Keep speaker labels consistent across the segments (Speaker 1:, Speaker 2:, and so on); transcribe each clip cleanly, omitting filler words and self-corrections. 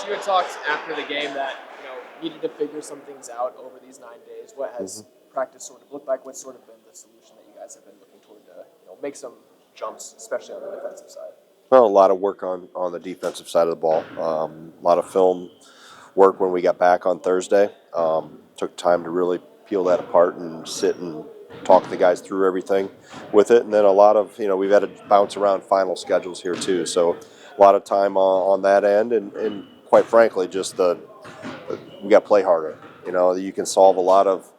Speaker 1: you had talked after the game that needed to figure some things out over these 9 days. What has practice sort of looked like? What's sort of been the solution that you guys have been looking toward to make some jumps, especially on the defensive side?
Speaker 2: Well, a lot of work on the defensive side of the ball. A lot of film work when we got back on Thursday. Took time to really peel that apart and sit and talk the guys through everything with it. And then a lot of, we've had to bounce around final schedules here too. So a lot of time on that end. And quite frankly, just we got to play harder. You can solve a lot of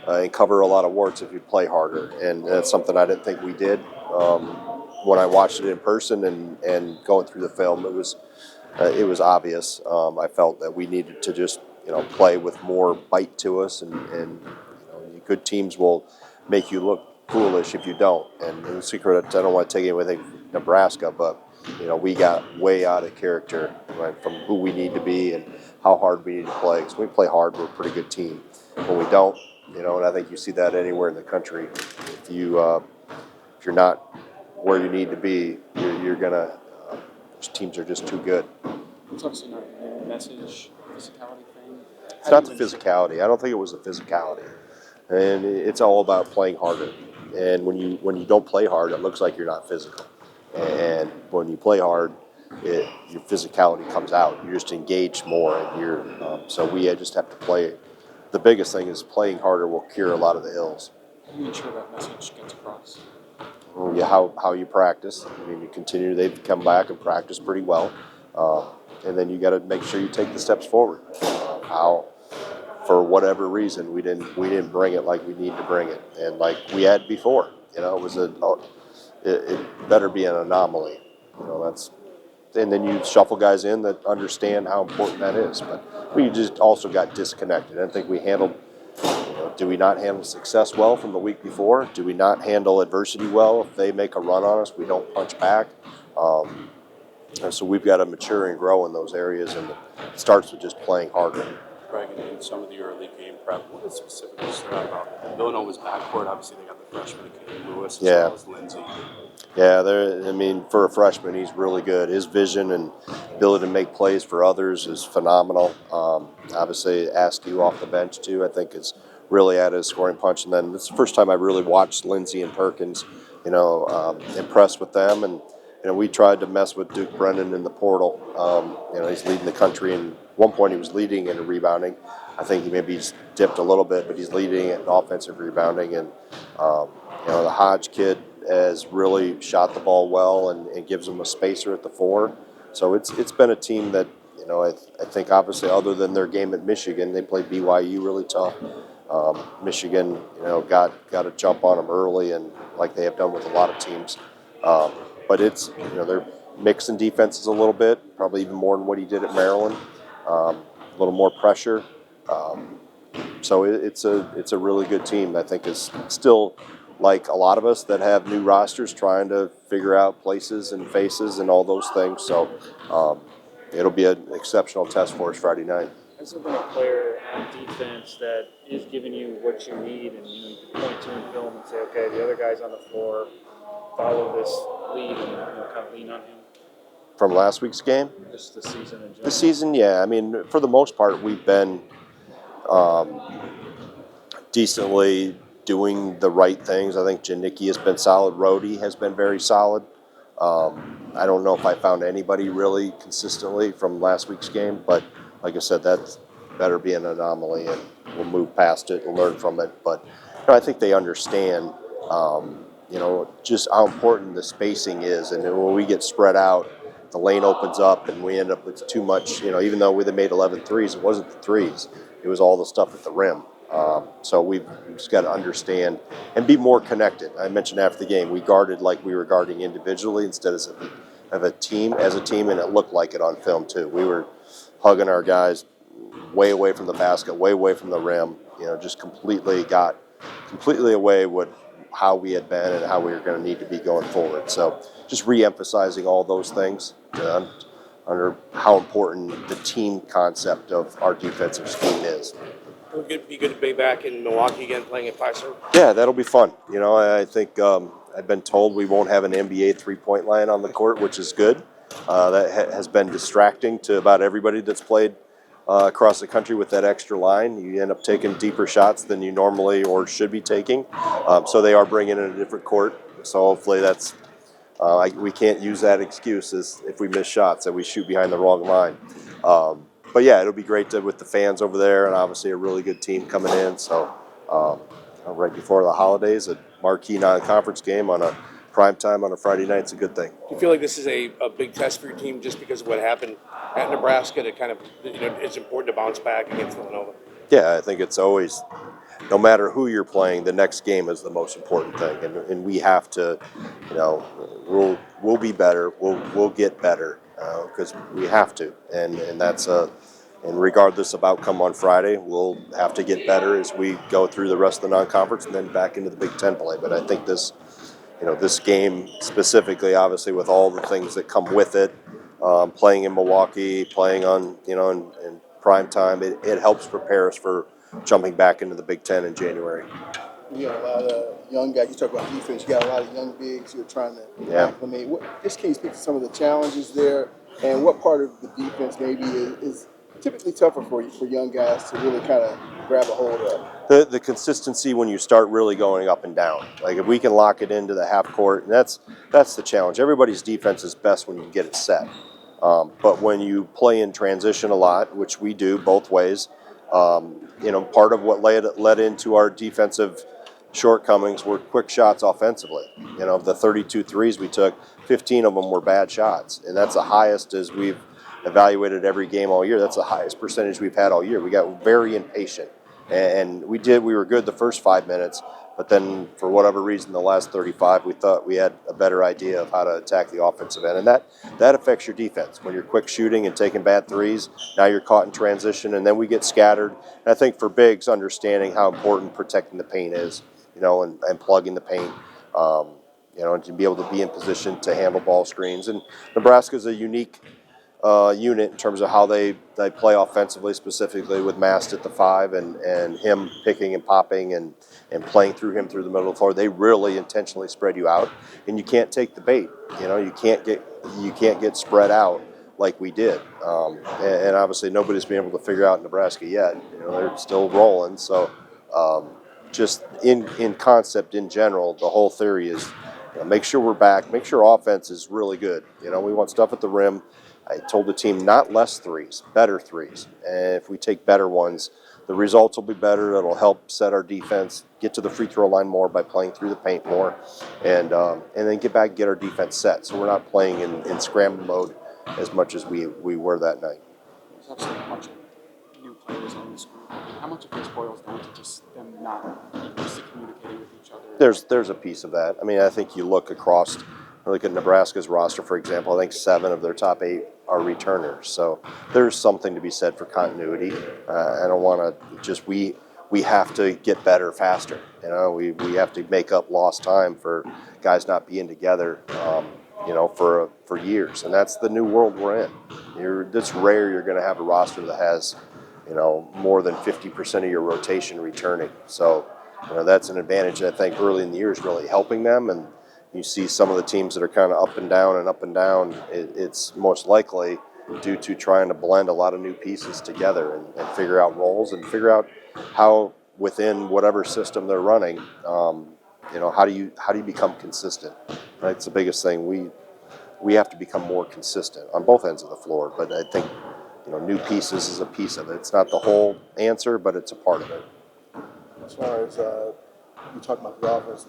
Speaker 2: and cover a lot of warts if you play harder. And that's something I didn't think we did. When I watched it in person and going through the film, it was obvious. I felt that we needed to just play with more bite to us, and good teams will make you look foolish if you don't. And the secret, I don't want to take anything from Nebraska, but we got way out of character, right, from who we need to be and how hard we need to play. Because when we play hard, we're a pretty good team. When we don't, and I think you see that anywhere in the country. If you're not where you need to be, you're gonna. Teams are just too good.
Speaker 3: It's obviously not a message, physicality thing.
Speaker 2: It's not the physicality. I don't think it was the physicality, and it's all about playing harder. And when you don't play hard, it looks like you're not physical. And when you play hard, your physicality comes out. You're just engaged more, and so we just have to play. The biggest thing is playing harder will cure a lot of the ills.
Speaker 3: How do you ensure that message gets across?
Speaker 2: Yeah, how you practice. I mean, you continue. They've come back and practiced pretty well, and then you got to make sure you take the steps forward. How, for whatever reason, we didn't bring it like we need to bring it, and like we had before. It better be an anomaly. And then you shuffle guys in that understand how important that is. But we just also got disconnected. I think we handled. Do we not handle success well from the week before? Do we not handle adversity well? If they make a run on us, we don't punch back. And so we've got to mature and grow in those areas, and it starts with just playing harder.
Speaker 4: Greg, in some of the early game prep, what is specifically stood out about Villanova's backcourt? Obviously, they got the freshman, Lewis, as well as Lindsey.
Speaker 2: Yeah, for a freshman, he's really good. His vision and ability to make plays for others is phenomenal. Obviously, Askew off the bench, too, I think is really added a scoring punch. And then it's the first time I really watched Lindsey and Perkins, impressed with them. And, we tried to mess with Duke Brennan in the portal. He's leading the country. And at one point, he was leading in rebounding. I think he maybe dipped a little bit, but he's leading in offensive rebounding. And, the Hodge kid has really shot the ball well and gives them a spacer at the four. So it's been a team that, I think obviously other than their game at Michigan, they played BYU really tough. Michigan, got a jump on them early, and like they have done with a lot of teams. But it's, they're mixing defenses a little bit, probably even more than what he did at Maryland. A little more pressure. So it's a really good team. I think is still, like a lot of us that have new rosters, trying to figure out places and faces and all those things. So it'll be an exceptional test for us Friday night.
Speaker 5: Has there been a player on defense that is giving you what you need, and you can point to in film and say, okay, the other guy's on the floor, follow this lead, and kind of lean on him?
Speaker 2: From last week's game?
Speaker 5: Just the season in general.
Speaker 2: The season, yeah. I mean, for the most part, we've been decently doing the right things. I think Janicki has been solid. Rhodey has been very solid. I don't know if I found anybody really consistently from last week's game, but like I said, that better be an anomaly, and we'll move past it and learn from it. But I think they understand, just how important the spacing is. And when we get spread out, the lane opens up and we end up with too much, even though they made 11 threes, it wasn't the threes. It was all the stuff at the rim. So we've just got to understand and be more connected. I mentioned after the game, we guarded like we were guarding individually instead of a team, and it looked like it on film too. We were hugging our guys way away from the basket, way away from the rim, just completely away with how we had been and how we were going to need to be going forward. So just re-emphasizing all those things under how important the team concept of our defensive scheme is.
Speaker 6: It would be good to be back in Milwaukee again playing at Fiserv.
Speaker 2: Yeah, that'll be fun. I think I've been told we won't have an NBA three-point line on the court, which is good. that has been distracting to about everybody that's played across the country with that extra line. You end up taking deeper shots than you normally or should be taking. So they are bringing in a different court. So hopefully that's we can't use that excuse as if we miss shots that we shoot behind the wrong line. But yeah, it'll be great with the fans over there, and obviously a really good team coming in. So right before the holidays, a marquee non-conference game on a prime time on a Friday night is a good thing.
Speaker 6: Do you feel like this is a big test for your team just because of what happened at Nebraska to kind of, it's important to bounce back against Villanova?
Speaker 2: Yeah, I think it's always, no matter who you're playing, the next game is the most important thing, and we have to, we'll be better, we'll get better because we have to, and that's and regardless of outcome on Friday, we'll have to get better as we go through the rest of the non-conference and then back into the Big Ten play. But I think this game specifically, obviously with all the things that come with it, playing in Milwaukee, playing on, in prime time, it helps prepare us for jumping back into the Big Ten in January.
Speaker 7: You got a lot of young guys. You talk about defense. You got a lot of young bigs you're trying to acclimate. Just can you speak to some of the challenges there, and what part of the defense maybe is typically tougher for young guys to really kind of grab a hold of?
Speaker 2: The consistency when you start really going up and down. Like if we can lock it into the half court, and that's the challenge. Everybody's defense is best when you can get it set. But when you play in transition a lot, which we do both ways, part of what led into our defensive shortcomings were quick shots offensively. Of the 32 threes we took, 15 of them were bad shots, and that's the highest as we've evaluated every game all year. That's the highest percentage we've had all year. We got very impatient, and we were good the first 5 minutes, but then for whatever reason, the last 35, we thought we had a better idea of how to attack the offensive end, and that affects your defense. When you're quick shooting and taking bad threes, now you're caught in transition, and then we get scattered. And I think for bigs, understanding how important protecting the paint is, and plugging the paint, and to be able to be in position to handle ball screens. And Nebraska's a unique unit in terms of how they play offensively, specifically with Mast at the 5 and him picking and popping and playing through him through the middle of the floor. They really intentionally spread you out, and you can't take the bait. You can't get spread out like we did. And obviously nobody's been able to figure out Nebraska yet. They're still rolling. So just in concept in general, the whole theory is make sure we're back, make sure offense is really good. We want stuff at the rim. I told the team not less threes, better threes. And if we take better ones, the results will be better. It'll help set our defense, get to the free throw line more by playing through the paint more, and then get back and get our defense set. So we're not playing in scramble mode as much as we were that night.
Speaker 3: There's obviously a bunch of new players on this group. How much of this boils down to just them not being used to communicating with each other?
Speaker 2: There's a piece of that. I mean, I think you look at Nebraska's roster, for example. I think 7 of their top 8 are returners. So there's something to be said for continuity. I don't want to just we have to get better faster. We have to make up lost time for guys not being together. For years, and that's the new world we're in. It's rare you're going to have a roster that has, more than 50% of your rotation returning. So, that's an advantage that I think early in the year is really helping them. And you see some of the teams that are kind of up and down. It's most likely due to trying to blend a lot of new pieces together and figure out roles and figure out how within whatever system they're running, how do you become consistent? That's the biggest thing. We have to become more consistent on both ends of the floor. But I think new pieces is a piece of it. It's not the whole answer, but it's a part of it.
Speaker 7: As far as you talk about the offense,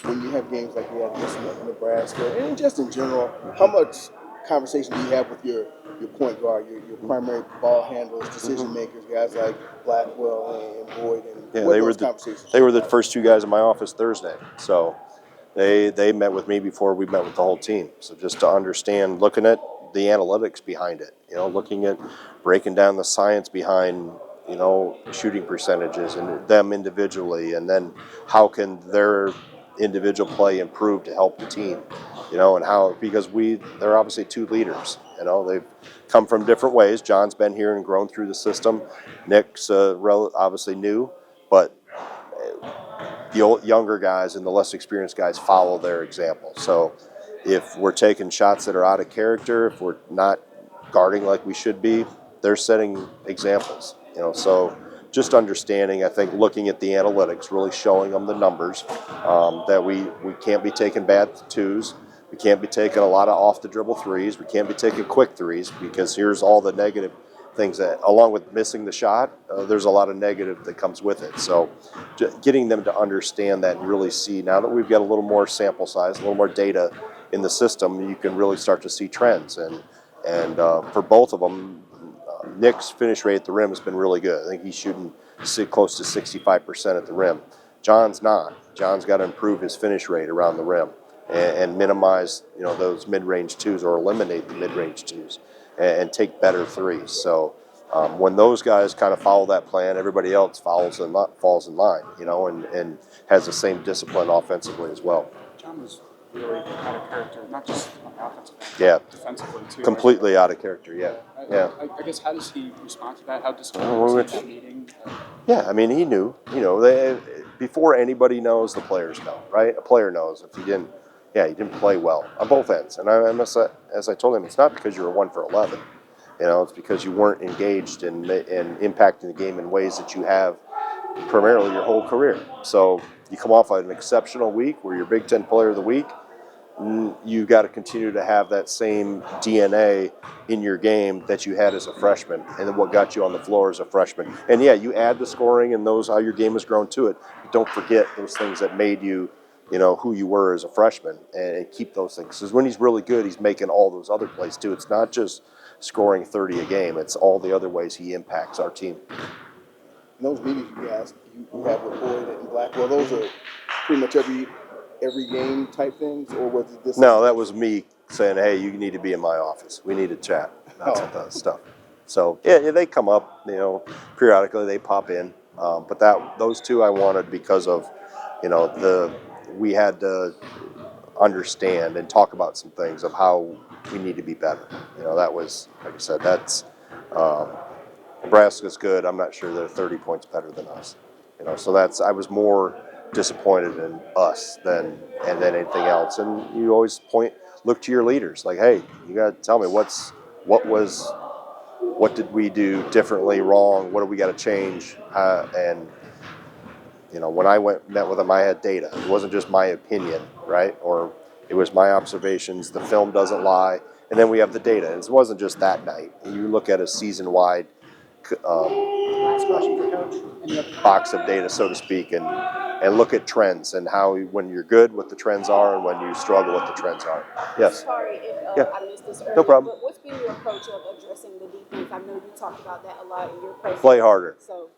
Speaker 7: when you have games like we had against Nebraska, and just in general, how much conversation do you have with your point guard, your primary ball handlers, decision makers, guys like Blackwell and Boyd, and
Speaker 2: they were the first 2 guys in my office Thursday. So they met with me before we met with the whole team. So just to understand, looking at the analytics behind it, looking at breaking down the science behind shooting percentages and them individually, and then how can their individual play improve to help the team, and how, because they're obviously 2 leaders. They've come from different ways. John's been here and grown through the system. Nick's obviously new, but the younger guys and the less experienced guys follow their example. So if we're taking shots that are out of character, if we're not guarding like we should be, they're setting examples. So just understanding, I think, looking at the analytics, really showing them the numbers, that we can't be taking bad twos. We can't be taking a lot of off the dribble threes. We can't be taking quick threes, because here's all the negative things that, along with missing the shot, there's a lot of negative that comes with it. So getting them to understand that and really see, now that we've got a little more sample size, a little more data in the system, you can really start to see trends. And for both of them, Nick's finish rate at the rim has been really good. I think he's shooting close to 65% at the rim. John's not. John's got to improve his finish rate around the rim and minimize, those mid-range twos, or eliminate the mid-range twos, and take better threes. So when those guys kind of follow that plan, everybody else falls in line, and has the same discipline offensively as well.
Speaker 3: John was really out of character, not just on the offensive end,
Speaker 2: Yeah.
Speaker 3: but defensively too.
Speaker 2: Completely out of character, yeah. Yeah.
Speaker 3: I guess, how does he respond to that? How disappointed
Speaker 2: Well,
Speaker 3: was he
Speaker 2: it's-
Speaker 3: at that meeting?
Speaker 2: Yeah, I mean, he knew. Before anybody knows, the players know, right? A player knows if he didn't play well on both ends. And as I told him, it's not because you were 1 for 11. It's because you weren't engaged in impacting the game in ways that you have primarily your whole career. So you come off an exceptional week where you're Big Ten Player of the Week. You got to continue to have that same DNA in your game that you had as a freshman, and then what got you on the floor as a freshman. And yeah, you add the scoring and those, how your game has grown to it. But don't forget those things that made you, who you were as a freshman, and keep those things. Because when he's really good, he's making all those other plays too. It's not just scoring 30 a game. It's all the other ways he impacts our team.
Speaker 7: And those meetings you guys you have with Boyd and Blackwell, those are pretty much every game type things, or was it this?
Speaker 2: No, that was me saying, hey, you need to be in my office. We need to chat about some of that stuff. So yeah, they come up, periodically they pop in. But those two I wanted because of, we had to understand and talk about some things of how we need to be better. That was, like I said, that's Nebraska's good. I'm not sure they're 30 points better than us. So I was more disappointed in us than anything else. And you always look to your leaders, like, hey, you got to tell me what did we do differently, wrong? What do we got to change? And when I met with them, I had data. It wasn't just my opinion, right? Or it was my observations. The film doesn't lie. And then we have the data. And it wasn't just that night. You look at a season-wide
Speaker 3: Last question for Coach. Any other
Speaker 2: box of data, so to speak, and look at trends and how, when you're good, what the trends are, and when you struggle, what the trends are. Yes.
Speaker 8: Sorry if
Speaker 2: Yeah.
Speaker 8: I missed this earlier.
Speaker 2: No problem.
Speaker 8: But what's been your approach of addressing the defense? I know you talked about that a lot in your presentation.
Speaker 2: Play harder.
Speaker 8: So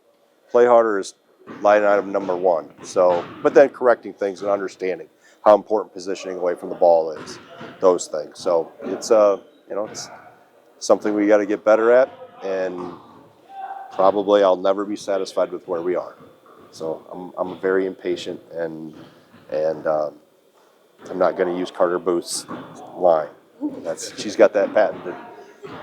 Speaker 2: Play harder is line item number one. So, but then correcting things and understanding how important positioning away from the ball is, those things. So it's it's something we got to get better at, and probably I'll never be satisfied with where we are. So I'm very impatient, and I'm not going to use Carter Booth's line. She's got that patented.